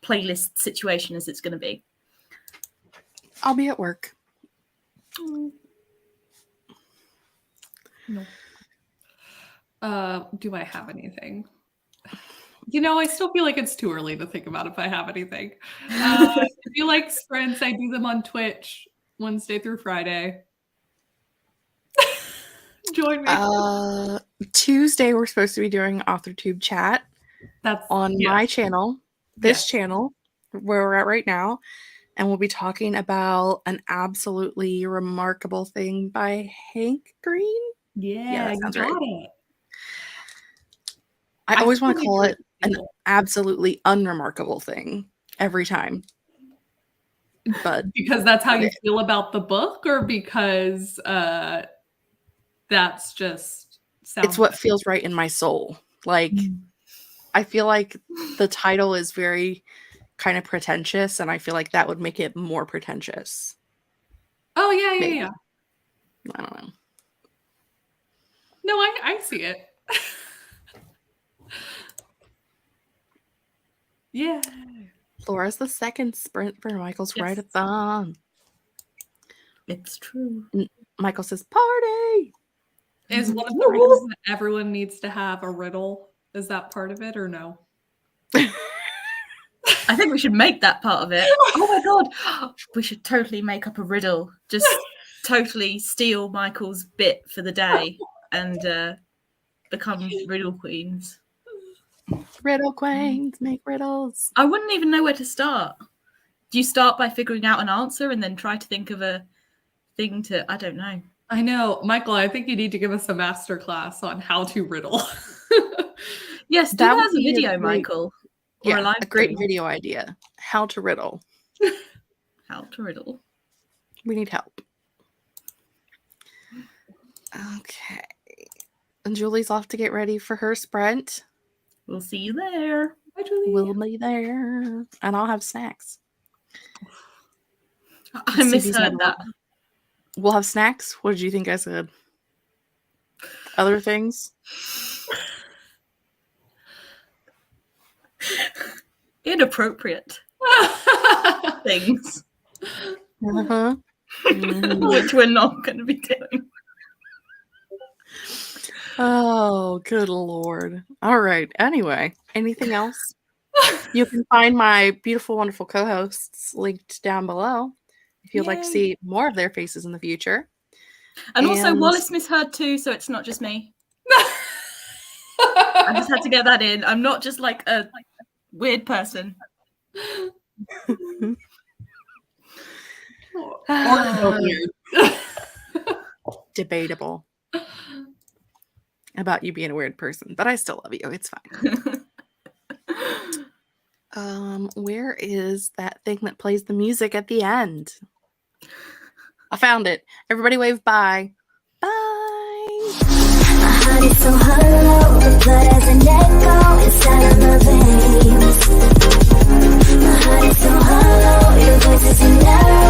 playlist situation as it's going to be. I'll be at work. No. Do I have anything? I still feel like it's too early to think about if I have anything. If you like sprints, I do them on Twitch Wednesday through Friday. Join me. Tuesday, we're supposed to be doing Authortube Chat. That's on my channel, this channel, where we're at right now. And we'll be talking about an absolutely remarkable thing by Hank Green. Yeah, that sounds you got right. it. I always want to call it an absolutely unremarkable thing every time. But because that's how you feel about the book, or because that's just it's what feels right in my soul. Like, I feel like the title is very kind of pretentious, and I feel like that would make it more pretentious. Oh, yeah. I don't know. No, I see it. Yeah. Laura's the second sprint for Michael's Writeathon. It's true. Michael says, party! Is one of the reasons that everyone needs to have a riddle? Is that part of it or no? I think we should make that part of it. Oh my god. We should totally make up a riddle. Just totally steal Michael's bit for the day and become riddle queens. Riddle queens, make riddles. I wouldn't even know where to start. Do you start by figuring out an answer and then try to think of a thing to... I don't know. I know. Michael, I think you need to give us a masterclass on how to riddle. Yes, that has a would be video, a great, Michael. Yeah, a great video idea. How to riddle. How to riddle. We need help. Okay. And Julie's off to get ready for her sprint. We'll see you there. Bye, Julie. We'll be there. And I'll have snacks. I misheard that. We'll have snacks? What did you think I said? Other things? Inappropriate things. Uh-huh. Which we're not going to be doing. Oh, good Lord. All right. Anyway, anything else? You can find my beautiful, wonderful co-hosts linked down below if you'd like to see more of their faces in the future. And also, Wallace misheard too, so it's not just me. I just had to get that in. I'm not just like a weird person. Debatable about you being a weird person, but I still love you. It's fine. Where is that thing that plays the music at the end? I found it. Everybody wave bye. Bye. My heart is so hollow, the blood has an echo inside of my veins. My heart is so hollow, your voice is an arrow.